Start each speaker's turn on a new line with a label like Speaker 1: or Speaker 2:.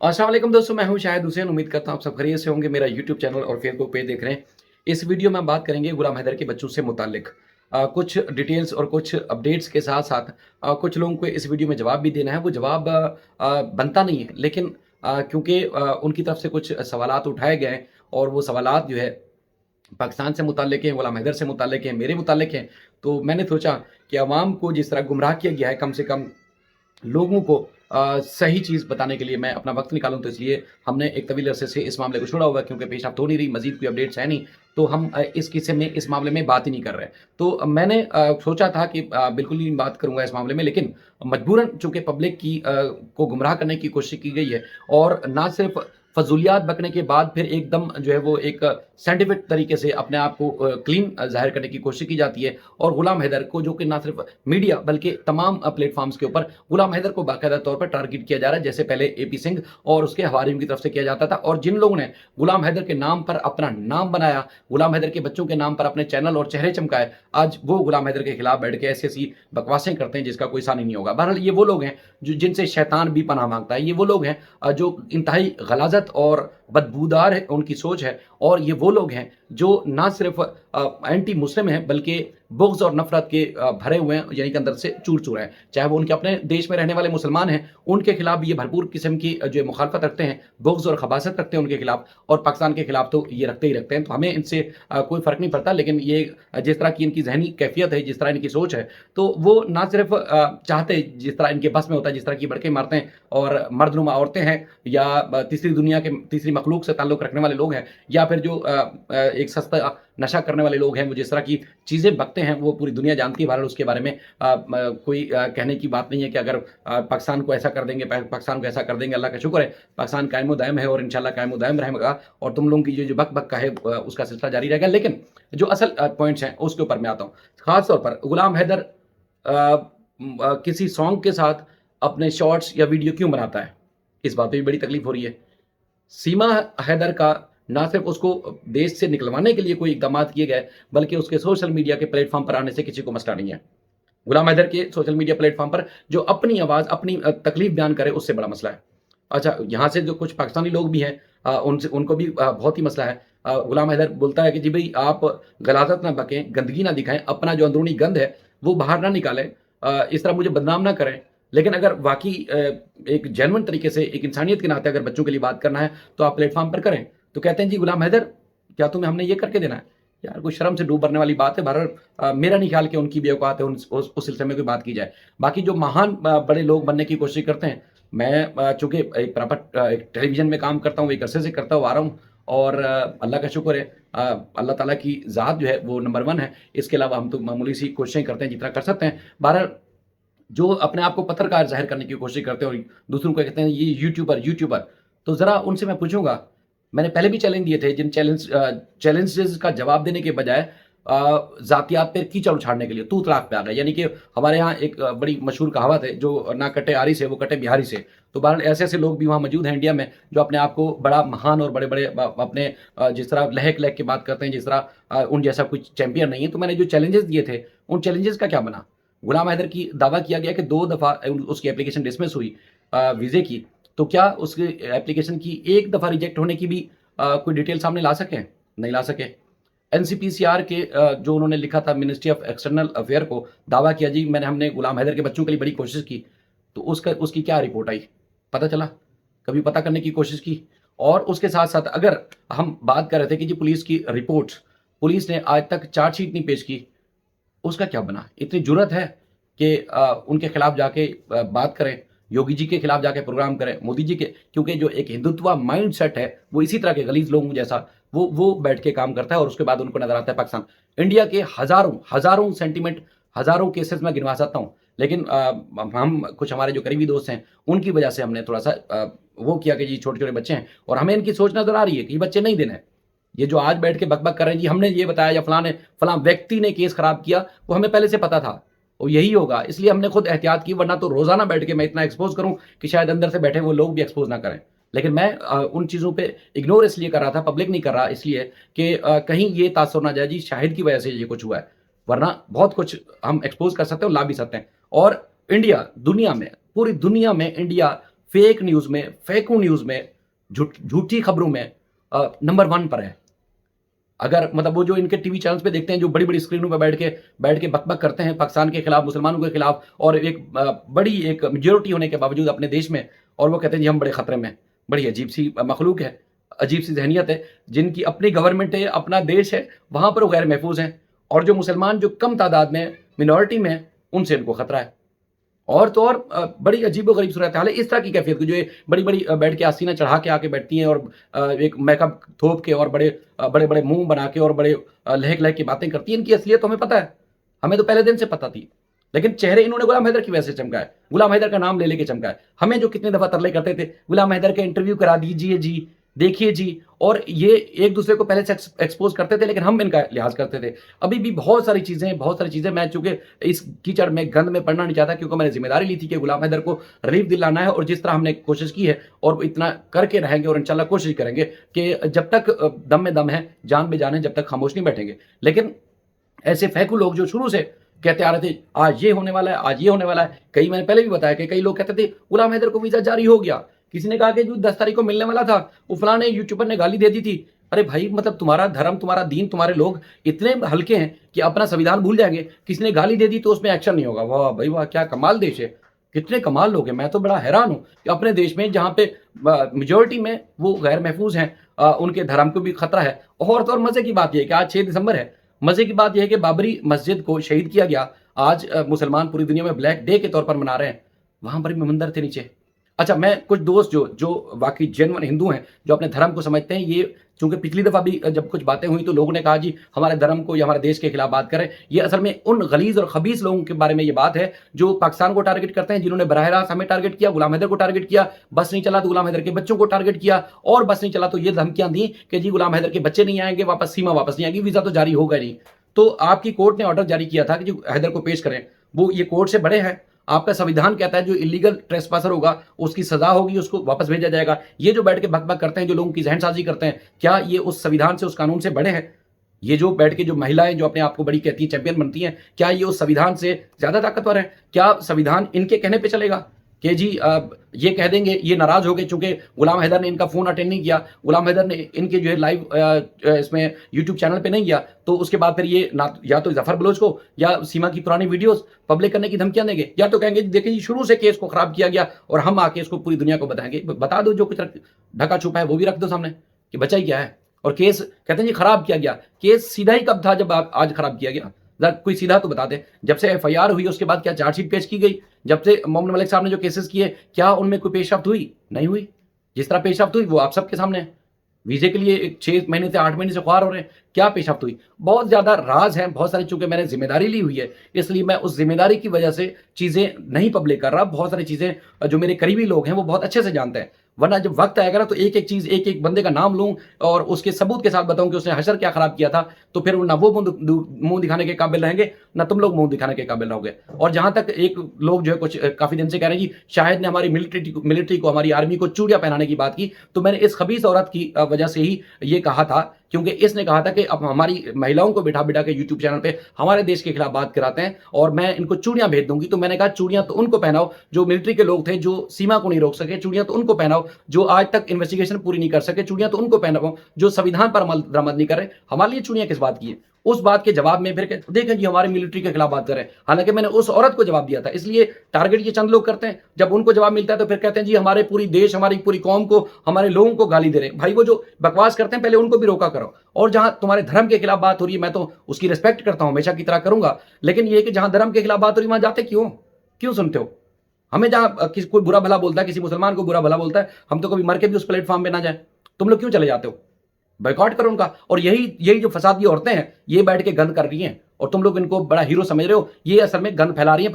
Speaker 1: अस्सलाम वालेकुम दोस्तों, मैं हूं शाहिद हुसैन। उम्मीद करता हूं आप सब खैरियत से होंगे। मेरा यूट्यूब चैनल और फेसबुक पेज देख रहे हैं। इस वीडियो में हम बात करेंगे गुलाम हैदर के बच्चों से मुताल्लिक कुछ डिटेल्स और कुछ अपडेट्स के साथ साथ कुछ लोगों को इस वीडियो में जवाब भी देना है। वो जवाब बनता नहीं है, लेकिन क्योंकि उनकी तरफ से कुछ सवालात उठाए गए हैं और वो सवालात जो है पाकिस्तान से मुताल्लिक हैं, गुलाम हैदर से मुताल्लिक हैं, मेरे मुताल्लिक हैं। तो मैंने सोचा कि अवाम को जिस तरह गुमराह किया गया है, कम से कम लोगों को सही चीज़ बताने के लिए मैं अपना वक्त निकालूँ। तो इसलिए हमने एक तवील अरसे से इस मामले को छोड़ा हुआ है, क्योंकि पेशरफ्त हो नहीं रही, मज़ीद कोई अपडेट्स है नहीं। तो हम इस किस्से में, इस मामले में बात ही नहीं कर रहे। तो मैंने सोचा था कि बिल्कुल ही बात करूँगा इस मामले में, लेकिन मजबूरन चूँकि पब्लिक की को गुमराह करने की कोशिश की गई है और ना सिर्फ़ फ़ज़ूलियात बकने के बाद फिर एकदम जो है वो एक साइंटिफिक तरीके से अपने आप को क्लीन ज़ाहिर करने की कोशिश की जाती है। और गुलाम हैदर को, जो कि ना सिर्फ मीडिया बल्कि तमाम प्लेटफ़ॉर्म्स के ऊपर गुलाम हैदर को बाकायदा तौर पर टारगेट किया जा रहा है, जैसे पहले एपी सिंह और उसके हवारियों की तरफ से किया जाता था। और जिन लोगों ने गुलाम हैदर के नाम पर अपना नाम बनाया, गुलाम हैदर के बच्चों के नाम पर अपने चैनल और चेहरे चमकाए, आज वो गुलाम हैदर के खिलाफ बैठ के ऐसी-ऐसी बकवासें करते हैं जिसका कोई सानी नहीं होगा। बहरहाल ये वो लोग हैं जो जिनसे शैतान भी पनाह माँगता है। ये वो लोग हैं जो इंतहाई गलाज़त और बदबूदार है उनकी सोच है। और ये वो लोग हैं जो ना सिर्फ एंटी मुस्लिम हैं, बल्कि बुग़्ज़ और नफ़रत के भरे हुए हैं, यानी कि अंदर से चूर-चूर हैं। चाहे वो उनके अपने देश में रहने वाले मुसलमान हैं, उनके खिलाफ भी ये भरपूर किस्म की जो मुखालफत रखते हैं, बुग़्ज़ और खबासत रखते हैं उनके खिलाफ, और पाकिस्तान के खिलाफ तो ये रखते ही रखते हैं। तो हमें इनसे कोई फ़र्क नहीं पड़ता, लेकिन ये जिस तरह की इनकी ज़हनी कैफ़ियत है, जिस तरह इनकी सोच है, तो वो ना सिर्फ चाहते, जिस तरह इनके बस में होता है, जिस तरह की बड़के मारते हैं और मर्दनुमा औरतें हैं, या तीसरी दुनिया के तीसरी मखलूक से ताल्लुक़ रखने वाले लोग हैं, या फिर जो एक सस्ता नशा करने वाले लोग हैं, वो जिस तरह की चीज़ें बकते हैं वो पूरी दुनिया जानती है। बहरहाल उसके बारे में कोई कहने की बात नहीं है कि अगर पाकिस्तान को ऐसा कर देंगे, पाकिस्तान को ऐसा कर देंगे। अल्लाह का शुक्र है, पाकिस्तान कायम व दायम है और इंशाल्लाह कायम व दायम रहेगा, और तुम लोगों की जो बक-बक का है उसका सिलसिला जारी रहेगा। लेकिन जो असल पॉइंट्स हैं उसके ऊपर मैं आता हूँ। ख़ास तौर पर गुलाम हैदर किसी सॉन्ग के साथ अपने शॉर्ट्स या वीडियो क्यों बनाता है? इस बात पे भी बड़ी तकलीफ़ हो रही है। सीमा हैदर का ना सिर्फ उसको देश से निकलवाने के लिए कोई इक़दामात किए गए, बल्कि उसके सोशल मीडिया के प्लेटफ़ॉर्म पर आने से किसी को मसला नहीं है। गुलाम हैदर के सोशल मीडिया प्लेटफ़ॉर्म पर जो अपनी आवाज़, अपनी तकलीफ़ बयान करे, उससे बड़ा मसला है। अच्छा, यहाँ से जो कुछ पाकिस्तानी लोग भी हैं, उनसे उनको भी बहुत ही मसला है। गुलाम हैदर बोलता है कि जी भई, आप गलाज़त ना बकें, गंदगी ना दिखाएँ, अपना जो अंदरूनी गंद है वो बाहर ना निकालें, इस तरह मुझे बदनाम ना करें। लेकिन अगर वाक़ई एक जेन्युइन तरीके से, एक इंसानियत के नाते अगर बच्चों के लिए बात करना है, तो आप प्लेटफ़ॉर्म पर करें। तो कहते हैं जी गुलाम हैदर, क्या तुम्हें हमने ये करके देना है? यार, कोई शर्म से डूब मरने वाली बात है। बहरहाल मेरा नहीं ख़्याल कि उनकी भी औकात है उस सिलसिले में कोई बात की जाए। बाकी जो महान बड़े लोग बनने की कोशिश करते हैं, मैं चूँकि एक एक टेलीविज़न में काम करता हूँ, एक अरसे से करता हुआ आ रहा हूँ, और अल्लाह का शुक्र है, अल्लाह ताला की ज़ात जो है वो नंबर 1 है। इसके अलावा हम तो मामूली सी कोशिशें करते हैं जितना कर सकते हैं। बहरहाल जो अपने आप को पत्रकार ज़ाहिर करने की कोशिश करते हैं और दूसरों को कहते हैं ये यूट्यूबर, तो ज़रा उनसे मैं पूछूँगा, मैंने पहले भी चैलेंज दिए थे, जिन चैलेंजेस का जवाब देने के बजाय ज़ातियात पे कीचड़ उछाड़ने के लिए तू तड़ाक पे आ गए। यानी कि हमारे यहाँ एक बड़ी मशहूर कहावत है, जो ना कटे आरी से वो कटे बिहारी से। तो बहरहाल ऐसे-ऐसे लोग भी वहाँ मौजूद हैं इंडिया में, जो अपने आप को बड़ा महान और बड़े-बड़े अपने जिस तरह लहक-लहक के बात करते हैं, जिस तरह उन जैसा कुछ चैंपियन नहीं है। तो मैंने जो चैलेंजेस दिए थे, उन चैलेंजेस का क्या बना? गुलाम हैदर की दावा किया गया कि 2 दफ़ा उसकी एप्लीकेशन डिसमिस हुई वीज़े की। तो क्या उसकी एप्लीकेशन की 1 दफ़ा रिजेक्ट होने की भी कोई डिटेल सामने ला सके? नहीं ला सके। एनसीपीसीआर के जो उन्होंने लिखा था मिनिस्ट्री ऑफ एक्सटर्नल अफेयर को, दावा किया जी हमने गुलाम हैदर के बच्चों के लिए बड़ी कोशिश की। तो उसकी क्या रिपोर्ट आई? पता चला? कभी पता करने की कोशिश की? और उसके साथ-साथ अगर हम बात कर रहे थे कि जी पुलिस की रिपोर्ट्स, पुलिस ने आज तक चार्जशीट नहीं पेश की, उसका क्या बना? इतनी जुर्रत है कि उनके खिलाफ जाके बात करें, योगी जी के खिलाफ जाके प्रोग्राम करें, मोदी जी के, क्योंकि जो एक हिंदुत्व माइंडसेट है, वो इसी तरह के गलीज़ लोगों जैसा वो बैठ के काम करता है, और उसके बाद उनको नज़र आता है पाकिस्तान। इंडिया के हज़ारों सेंटीमेंट, हज़ारों केसेज़ मैं गिनवा सकता हूँ, लेकिन हम कुछ हमारे जो करीबी दोस्त हैं, उनकी वजह से हमने थोड़ा-सा वो किया कि जी छोटे-छोटे बच्चे हैं, और हमें इनकी सोच नज़र आ रही है कि ये बच्चे नहीं देने हैं। ये जो आज बैठ के बक-बक कर रहे हैं जी, हमने ये बताया या फलाँ व्यक्ति ने केस खराब किया, वो हमें पहले से पता था, और यही होगा। इसलिए हमने खुद एहतियात की, वरना तो रोज़ाना बैठ के मैं इतना एक्सपोज़ करूँ कि शायद अंदर से बैठे वो लोग भी एक्सपोज़ ना करें। लेकिन मैं उन चीज़ों पे इग्नोर इसलिए कर रहा था, पब्लिक नहीं कर रहा इसलिए कि कहीं ये तासुर ना जाए जी शाहिद की वजह से ये कुछ हुआ है। वरना बहुत कुछ हम एक्सपोज़ कर सकते हैं और ला भी सकते हैं। और इंडिया, दुनिया में, पूरी दुनिया में इंडिया फेक न्यूज़ में, फेकू न्यूज़ में, झूठी खबरों में नंबर 1 पर है। अगर मतलब वो जो इनके टीवी चैनल्स पे देखते हैं, जो बड़ी-बड़ी स्क्रीनों पे बैठ के बक-बक करते हैं पाकिस्तान के खिलाफ, मुसलमानों के खिलाफ, और एक बड़ी एक मेजॉरिटी होने के बावजूद अपने देश में, और वो कहते हैं जी हम बड़े खतरे में हैं। बड़ी अजीब-सी मखलूक है, अजीब-सी ज़हनियत है, जिनकी अपनी गवर्नमेंट है, अपना देश है, वहाँ पर वो गैर महफूज़ हैं, और जो मुसलमान जो कम तादाद में, मिनॉरिटी में हैं, उनसे इनको खतरा है। और तो और बड़ी अजीबो-गरीब सूरत-हाल है। इस तरह की कैफ़ियत की जो ये बड़ी-बड़ी बैठ के आसीना चढ़ा के आके बैठती हैं, और एक मेकअप थोप के, और बड़े-बड़े मुँह बना के, और बड़े लहक-लहक की बातें करती हैं। इनकी असलियत तो हमें पता है। हमें तो पहले दिन से पता थी। लेकिन चेहरे इन्होंने गुलाम हैदर की वजह से चमकाए। गुलाम हैदर का नाम ले लेके चमकाए। हमें जो कितनी दफ़ा तरले करते थे, गुलाम हैदर के इंटरव्यू करा दीजिए जी, देखिए जी, और ये एक-दूसरे को पहले से एक्सपोज़ करते थे, लेकिन हम इनका लिहाज़ करते थे। अभी भी बहुत सारी चीज़ें मैं चूँकि इस कीचड़ में, गंद में पड़ना नहीं चाहता, क्योंकि मैंने ज़िम्मेदारी ली थी कि गुलाम हैदर को रिलीफ़ दिलाना है, और जिस तरह हमने कोशिश की है, और इतना करके रहेंगे, और इंशाल्लाह कोशिश करेंगे कि जब तक दम में दम है, जान में जान है, जब तक खामोश नहीं बैठेंगे। लेकिन ऐसे फेंकू लोग जो शुरू से कहते आ रहे थे, आज ये होने वाला है, आज ये होने वाला है। मैंने पहले भी बताया कि कई लोग कहते थे गुलाम हैदर को वीज़ा जारी हो गया। किसी ने कहा कि जो 10 तारीख को मिलने वाला था, वो फलाने यूट्यूबर ने गाली दे दी थी। अरे भाई, मतलब तुम्हारा धर्म, तुम्हारा दीन, तुम्हारे लोग इतने हल्के हैं कि अपना संविधान भूल जाएंगे। किसी ने गाली दे दी तो उसमें एक्शन नहीं होगा। वाह भाई वाह, क्या कमाल देश है, कितने कमाल लोग हैं। मैं तो बड़ा हैरान हूँ कि अपने देश में, जहाँ पे मेजोरिटी में वो गैर महफूज हैं, उनके धर्म को भी खतरा है। और तो और मजे की बात यह है कि आज 6 दिसंबर है। मजे की बात यह है कि बाबरी मस्जिद को शहीद किया गया। आज मुसलमान पूरी दुनिया में ब्लैक डे के तौर पर मना रहे हैं। वहां पर भी मंदिर थे नीचे। अच्छा, मैं कुछ दोस्त जो वाकई जेन्युइन हिंदू हैं, जो अपने धर्म को समझते हैं, ये चूंकि पिछली दफा भी जब कुछ बातें हुई तो लोगों ने कहा जी हमारे धर्म को या हमारे देश के खिलाफ बात करें। ये असल में उन गलीज और खबीस लोगों के बारे में ये बात है जो पाकिस्तान को टारगेट करते हैं, जिन्होंने बराह रास्त हमें टारगेट किया, गुलाम हैदर को टारगेट किया, बस नहीं चला तो गुलाम हैदर के बच्चों को टारगेट किया, और बस नहीं चला तो ये धमकियां दी कि जी गुलाम हैदर के बच्चे नहीं आएंगे वापस, सीमा वापस नहीं आएगी, वीजा तो जारी होगा नहीं। तो आपकी कोर्ट ने ऑर्डर जारी किया था कि जो हैदर को पेश करें, वो ये कोर्ट से बड़े हैं। आपका संविधान कहता है जो इलीगल ट्रेसपासर होगा उसकी सजा होगी, उसको वापस भेजा जाएगा। ये जो बैठ के भक-भक करते हैं, जो लोगों की जहनसाजी करते हैं, क्या ये उस संविधान से, उस कानून से बड़े हैं? ये जो बैठ के जो महिलाएं जो अपने आप को बड़ी कहती हैं, चैंपियन बनती हैं, क्या ये उस संविधान से ज्यादा ताकतवर है? क्या संविधान इनके कहने पे चलेगा कि जी ये कह देंगे, ये नाराज हो गए चूंकि गुलाम हैदर ने इनका फोन अटेंड नहीं किया, गुलाम हैदर ने इनके जो है लाइव इसमें यूट्यूब चैनल पे नहीं किया, तो उसके बाद फिर ये ना या तो जफर बलोच को या सीमा की पुरानी वीडियोस पब्लिक करने की धमकियां देंगे, या तो कहेंगे देखिए शुरू से केस को खराब किया गया और हम आके इसको पूरी दुनिया को बताएंगे। बता दो, जो कुछ ढका छुपा है वो भी रख दो सामने कि बचा ही क्या है। और केस कहते हैं जी खराब किया गया। केस सीधा ही कब था जब आज खराब किया गया? कोई सीधा तो बता दे। जब से एफआईआर हुई उसके बाद क्या चार्जशीट पेश की गई? जब से मोहम्मद मलिक साहब ने जो केसेस किए, क्या उनमें कोई पेशरफ्त हुई? नहीं हुई। जिस तरह पेशरफ्त हुई वो आप सबके सामने है। वीजे के लिए 6 महीने से 8 महीने से ख्वार हो रहे हैं, क्या पेशरफ्त हुई? बहुत ज्यादा राज हैं, बहुत सारी, चूंकि मैंने जिम्मेदारी ली हुई है इसलिए मैं उस जिम्मेदारी की वजह से चीजें नहीं पब्लिक कर रहा। बहुत सारी चीजें जो मेरे करीबी लोग हैं वो बहुत अच्छे से जानते हैं, वरना जब वक्त आएगा ना तो एक एक चीज, एक एक बंदे का नाम लूं और उसके सबूत के साथ बताऊं कि उसने हशर क्या खराब किया था, तो फिर ना वो मुंह दिखाने के काबिल रहेंगे, ना तुम लोग मुंह दिखाने के काबिल रहोगे। और जहां तक एक लोग जो है कुछ काफी दिन से कह रहे हैं जी शाहिद ने हमारी मिलिट्री को, हमारी आर्मी को चूड़ियां पहनाने की बात की, तो मैंने इस खबीस औरत की वजह से ही ये कहा था, क्योंकि इसने कहा था कि अब हमारी महिलाओं को बिठा बिठा के यूट्यूब चैनल पे हमारे देश के खिलाफ बात कराते हैं और मैं इनको चूड़ियां भेज दूंगी। तो मैंने कहा चूड़ियां तो उनको पहनाओ जो मिलिट्री के लोग थे, जो सीमा को नहीं रोक सके, चूड़ियां तो उनको पहनाओ जो आज तक इन्वेस्टिगेशन पूरी नहीं कर सके, चूड़ियां तो उनको पहनाओ जो संविधान पर अमल दरामद नहीं कर रहे। हमारे लिए चूड़ियां किस बात की है? उस बात के जवाब में फिर देखें जी हमारे मिलिट्री के खिलाफ बात करें, हालांकि मैंने उस औरत को जवाब दिया था। इसलिए टारगेट ये चंद लोग करते हैं, जब उनको जवाब मिलता है तो फिर कहते हैं जी हमारे पूरी देश, हमारी पूरी कौम को, हमारे लोगों को गाली दे रहे हैं। भाई वो जो बकवास करते हैं पहले उनको भी रोका करो। और जहां तुम्हारे धर्म के खिलाफ बात हो रही है मैं तो उसकी रिस्पेक्ट करता हूं, हमेशा की तरह करूंगा, लेकिन ये कि जहां धर्म के खिलाफ बात हो रही है वहां जाते क्यों सुनते हो? हमें जहां किसी कोई बुरा भला बोलता है, किसी मुसलमान को बुरा भला बोलता है, हम तो कभी मर के भी उस प्लेटफॉर्म पे ना जाए, तुम लोग क्यों चले जाते हो? बायकॉट करो उनका। और यही जो फसादी औरतें हैं ये बैठ के गंद कर रही हैं और तुम लोग इनको बड़ा हीरो समझ रहे हो, ये असल में गंद फैला रही हैं।